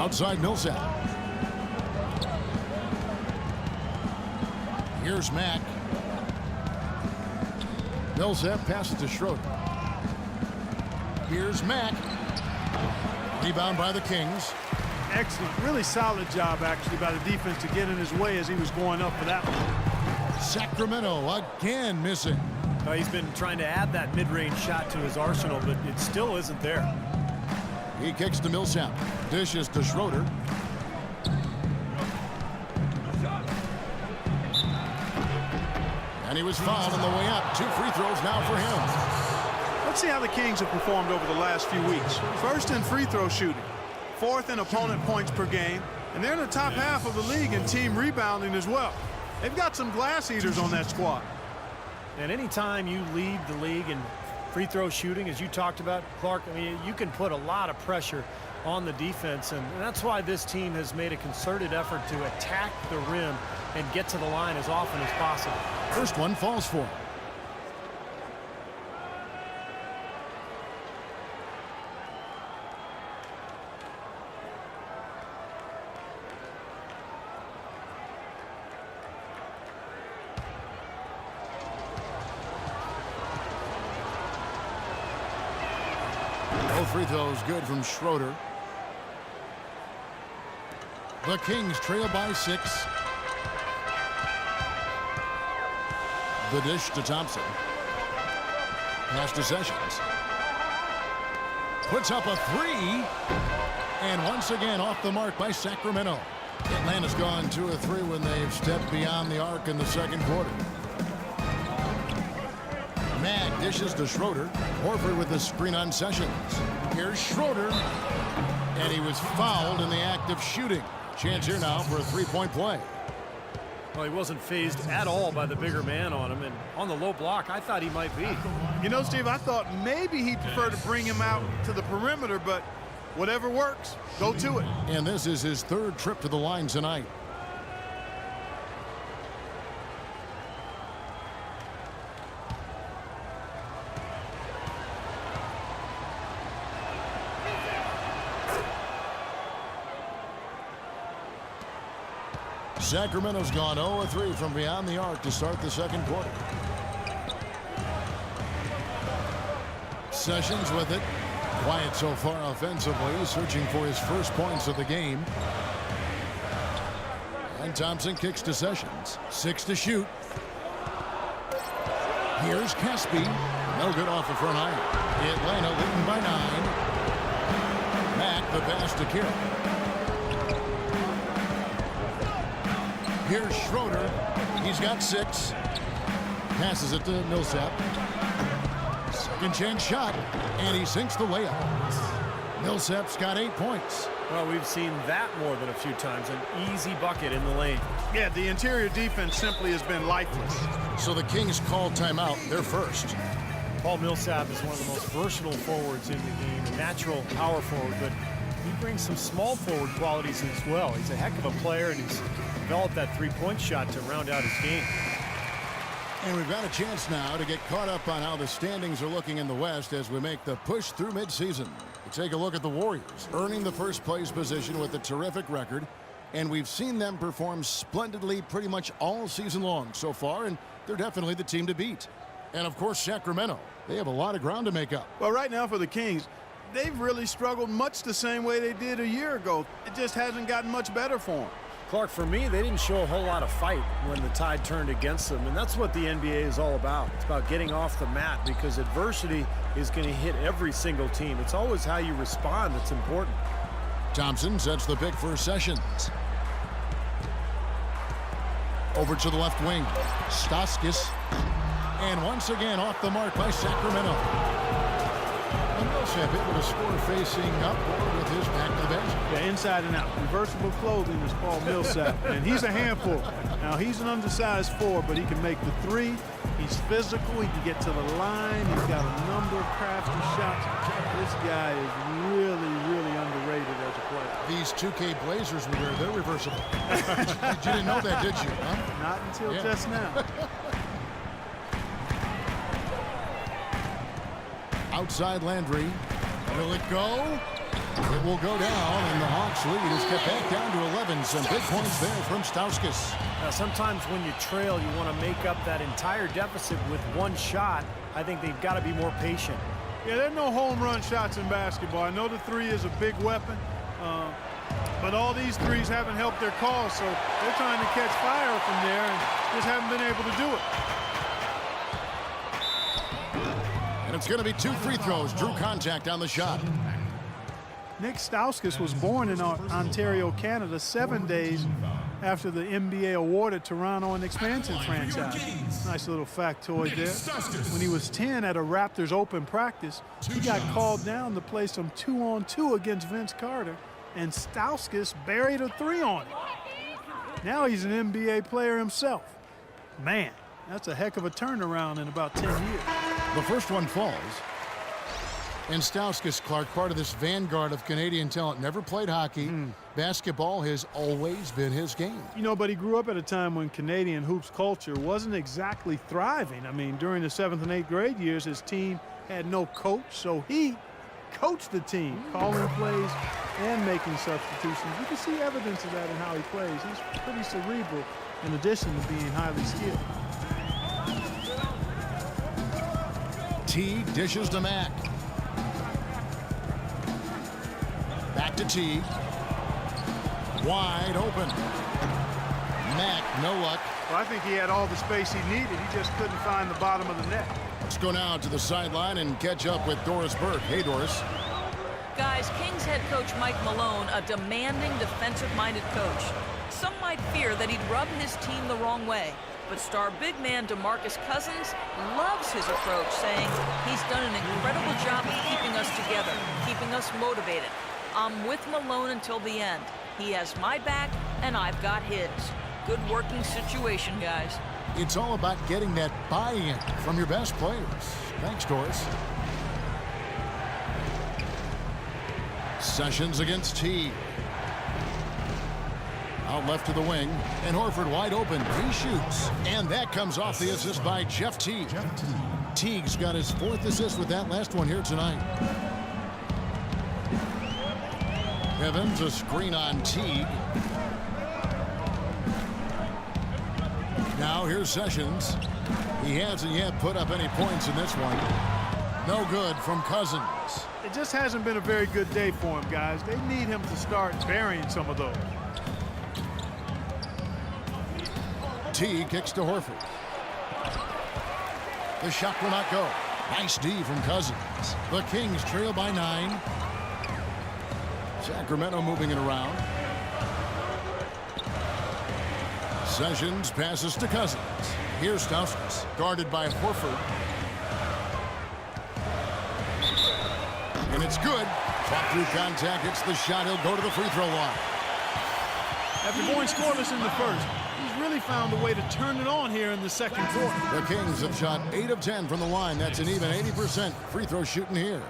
Outside Millsap. Here's Mack. Millsap passes to Schroeder. Here's Mack. Rebound by the Kings. Excellent. Really solid job, actually, by the defense to get in his way as he was going up for that one. Sacramento again missing. He's been trying to add that mid-range shot to his arsenal, but it still isn't there. He kicks to Millsap. Dishes to Schroeder. And he was fouled on the way up. 2 free throws now for him. Let's see how the Kings have performed over the last few weeks. First in free throw shooting. 4th in opponent points per game. And they're in the top half of the league in team rebounding as well. They've got some glass eaters on that squad. And anytime you lead the league in free throw shooting, as you talked about, Clark, I mean, you can put a lot of pressure on the defense, and that's why this team has made a concerted effort to attack the rim and get to the line as often as possible. First one falls for him. Both free throws good from Schroeder. The Kings trail by 6. The dish to Thompson. Pass to Sessions. Puts up a 3. And once again off the mark by Sacramento. Atlanta's gone 2 of 3 when they've stepped beyond the arc in the second quarter. Mack dishes to Schroeder. Horford with the screen on Sessions. Here's Schroeder. And he was fouled in the act of shooting. Chance here now for a 3-point play. Well, he wasn't phased at all by the bigger man on him, and on the low block, I thought he might be. You know, Steve, I thought maybe he'd prefer to bring him out to the perimeter, but whatever works, go to it. And this is his 3rd trip to the line tonight. Sacramento's gone 0-3 from beyond the arc to start the second quarter. Sessions with it. Quiet so far offensively, searching for his first points of the game. And Thompson kicks to Sessions. 6 to shoot. Here's Caspi. No good off the front iron. Atlanta leading by 9. Mack the pass to Carroll. Here's Schroeder. He's got 6. Passes it to Millsap. Second chance shot. And he sinks the layup. Millsap's got 8 points. Well, we've seen that more than a few times. An easy bucket in the lane. Yeah, the interior defense simply has been lifeless. So the Kings call timeout. They're first. Paul Millsap is one of the most versatile forwards in the game. A natural power forward, but he brings some small forward qualities as well. He's a heck of a player, and he's developed that 3-point shot to round out his game. And we've got a chance now to get caught up on how the standings are looking in the West as we make the push through midseason. We take a look at the Warriors, earning the first place position with a terrific record. And we've seen them perform splendidly pretty much all season long so far, and they're definitely the team to beat. And, of course, Sacramento. They have a lot of ground to make up. Well, right now for the Kings, they've really struggled much the same way they did a year ago. It just hasn't gotten much better for them. Clark, for me, they didn't show a whole lot of fight when the tide turned against them, and that's what the NBA is all about. It's about getting off the mat because adversity is going to hit every single team. It's always how you respond that's important. Thompson sets the pick for Sessions. Over to the left wing. Stauskas. And once again off the mark by Sacramento. And Millsap able to score facing up or with his back to the bench. Yeah, inside and out. Reversible clothing is Paul Millsap, and he's a handful. Now, he's an undersized 4, but he can make the 3. He's physical. He can get to the line. He's got a number of crafty shots. This guy is really, really underrated as a player. These 2K Blazers we wear, they're reversible. You didn't know that, did you? Huh? Not until just now. Outside Landry. Will it go? It will go down, and the Hawks lead is kept back down to 11. Some big points there from Stauskas. Now, sometimes when you trail, you want to make up that entire deficit with one shot. I think they've got to be more patient. Yeah, there are no home run shots in basketball. I know the three is a big weapon, but all these threes haven't helped their cause, so they're trying to catch fire from there and just haven't been able to do it. And it's going to be 2 free throws. Drew contact on the shot. Nick Stauskas was born in Ontario, Canada, 7 days after the NBA awarded Toronto an expansion franchise. Nice little factoid there. When he was 10 at a Raptors open practice, he got called down to play some 2-on-2 against Vince Carter, and Stauskas buried a 3 on it. Now he's an NBA player himself. Man, that's a heck of a turnaround in about 10 years. The first one falls. And Stauskas, Clark, part of this vanguard of Canadian talent, never played hockey. Basketball has always been his game. You know, but he grew up at a time when Canadian hoops culture wasn't exactly thriving. I mean, during the 7th and 8th grade years, his team had no coach, so he coached the team, calling plays and making substitutions. You can see evidence of that in how he plays. He's pretty cerebral in addition to being highly skilled. T dishes to Mack. Back to T. Wide open. Mack, no luck. Well, I think he had all the space he needed. He just couldn't find the bottom of the net. Let's go now to the sideline and catch up with Doris Burke. Hey, Doris. Guys, Kings head coach Mike Malone, a demanding, defensive-minded coach. Some might fear that he'd rub his team the wrong way. But star big man DeMarcus Cousins loves his approach, saying he's done an incredible job of keeping us together, keeping us motivated. I'm with Malone until the end. He has my back, and I've got his. Good working situation, guys. It's all about getting that buy-in from your best players. Thanks, Doris. Sessions against T. Out left to the wing, and Horford wide open. He shoots, and that comes off the assist by Jeff Teague. Teague's got his 4th assist with that last one here tonight. Evans, a screen on Teague. Now here's Sessions. He hasn't yet put up any points in this one. No good from Cousins. It just hasn't been a very good day for him, guys. They need him to start burying some of those. T kicks to Horford. The shot will not go. Nice D from Cousins. The Kings trail by 9. Sacramento moving it around. Sessions passes to Cousins. Here's Stauskas, guarded by Horford. And it's good. Fought through contact, hits the shot. He'll go to the free throw line. After going scoreless in the first, he's really found a way to turn it on here in the second quarter. The Kings have shot 8 of 10 from the line. That's an even 80% free throw shooting here.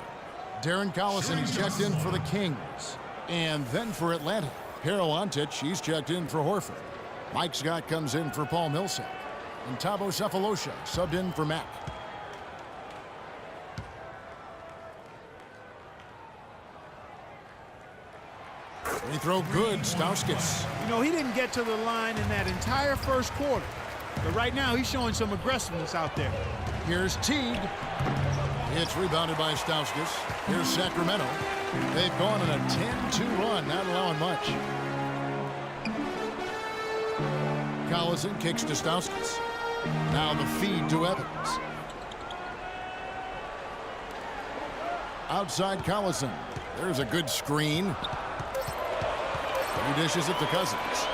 Darren Collison, he's checked in for the Kings. And then for Atlanta, Harold Antich, he's checked in for Horford. Mike Scott comes in for Paul Millsap. And Thabo Sefolosha subbed in for Mack. Free throw good, Stauskas. You know, he didn't get to the line in that entire first quarter. But right now, he's showing some aggressiveness out there. Here's Teague. It's rebounded by Stauskas. Here's Sacramento. They've gone on a 10-2 run, not allowing much. Collison kicks to Stauskas. Now the feed to Evans. Outside Collison. There's a good screen. He dishes it to Cousins.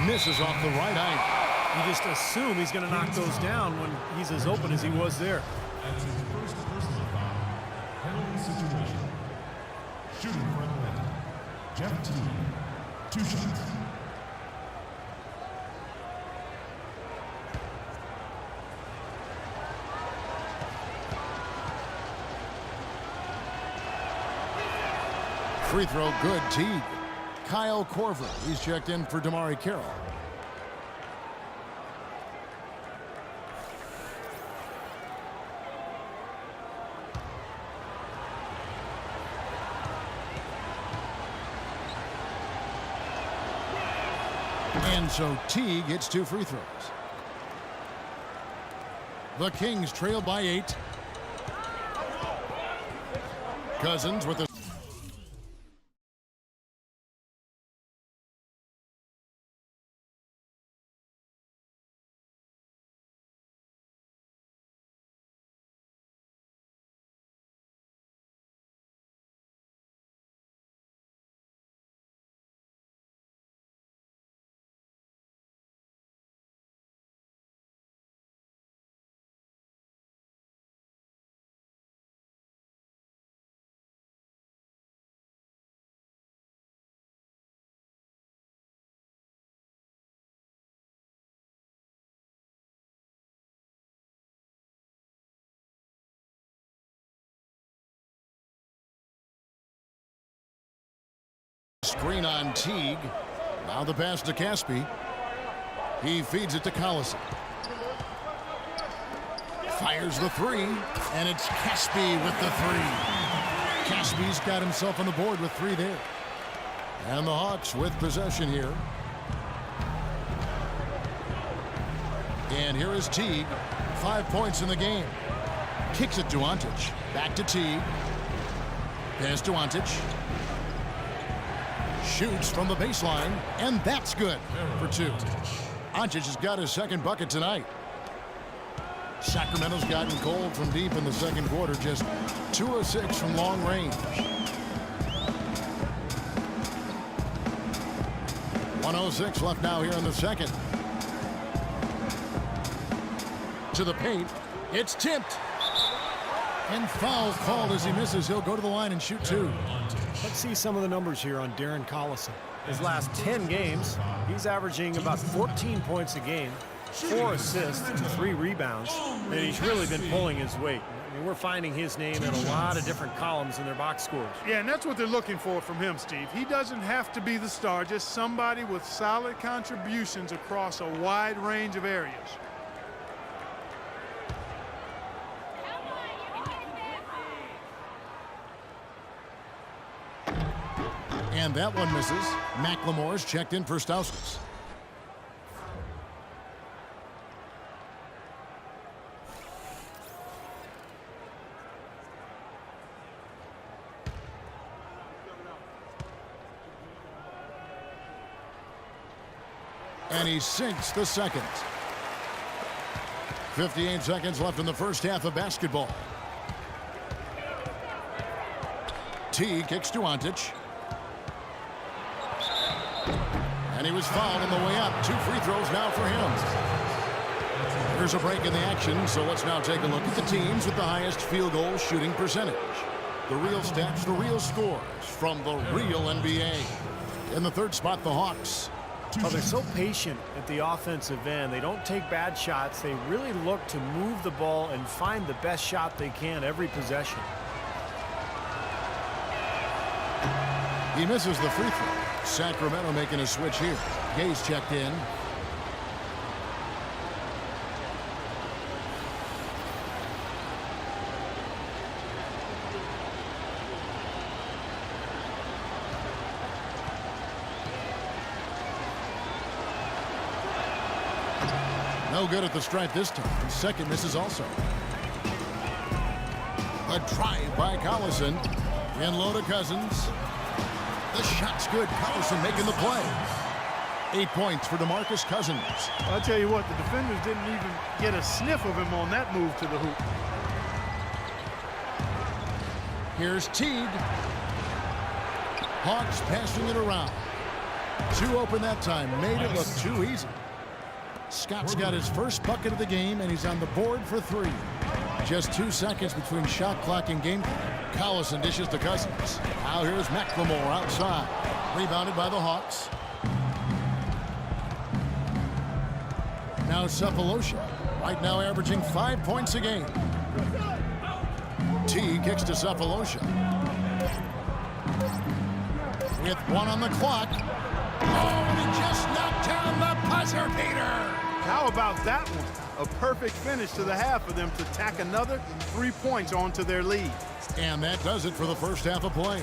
Misses off the right eye. You just assume he's going to knock those down when he's as open as he was there. Shooting for Atlanta, Jeff Teague, 2 shots. Free throw good, Teague. Kyle Korver, he's checked in for DeMarre Carroll. And so Teague gets 2 free throws. The Kings trail by 8. Cousins with the screen on Teague. Now the pass to Caspi. He feeds it to Collison. Fires the 3, and it's Caspi with the 3. Caspi's got himself on the board with 3 there. And the Hawks with possession here. And here is Teague. 5 points in the game. Kicks it to Antic. Back to Teague. Pass to Antic. Shoots from the baseline, and that's good for 2. Antic has got his 2nd bucket tonight. Sacramento's gotten cold from deep in the 2nd quarter, just 2 of 6 from long range. 1:06 left now here in the 2nd. To the paint, it's tipped. And foul called as he misses. He'll go to the line and shoot 2. Let's see some of the numbers here on Darren Collison. His last 10 games, he's averaging about 14 points a game, 4 assists, and 3 rebounds, and he's really been pulling his weight. I mean, we're finding his name in a lot of different columns in their box scores. Yeah, and that's what they're looking for from him, Steve. He doesn't have to be the star, just somebody with solid contributions across a wide range of areas. And that one misses. McLemore's checked in for Stauskas. And he sinks the 2nd. 58 seconds left in the first half of basketball. T kicks to Antic. And he was fouled on the way up. 2 free throws now for him. There's a break in the action, so let's now take a look at the teams with the highest field goal shooting percentage. The real stats, the real scores from the real NBA. In the 3rd spot, the Hawks. Oh, they're so patient at the offensive end. They don't take bad shots. They really look to move the ball and find the best shot they can every possession. He misses the free throw. Sacramento making a switch here. Gay's checked in. No good at the stripe this time. 2nd misses also. A drive by Collison. In low to Cousins. The shot's good. Collison making the play. 8 points for DeMarcus Cousins. I'll tell you what, the defenders didn't even get a sniff of him on that move to the hoop. Here's Teague. Hawks passing it around. 2 open that time. Made it look too easy. Scott's got his first bucket of the game, and he's on the board for 3. Just 2 seconds between shot clock and game clock. Collison dishes to Cousins. Now here's McLemore outside. Rebounded by the Hawks. Now Cephalosha. Right now averaging 5 points a game. T kicks to Cephalosha. With 1 on the clock. Oh, he just knocked down the buzzer beater. How about that one? A perfect finish to the half for them to tack another 3 points onto their lead. And that does it for the first half of play.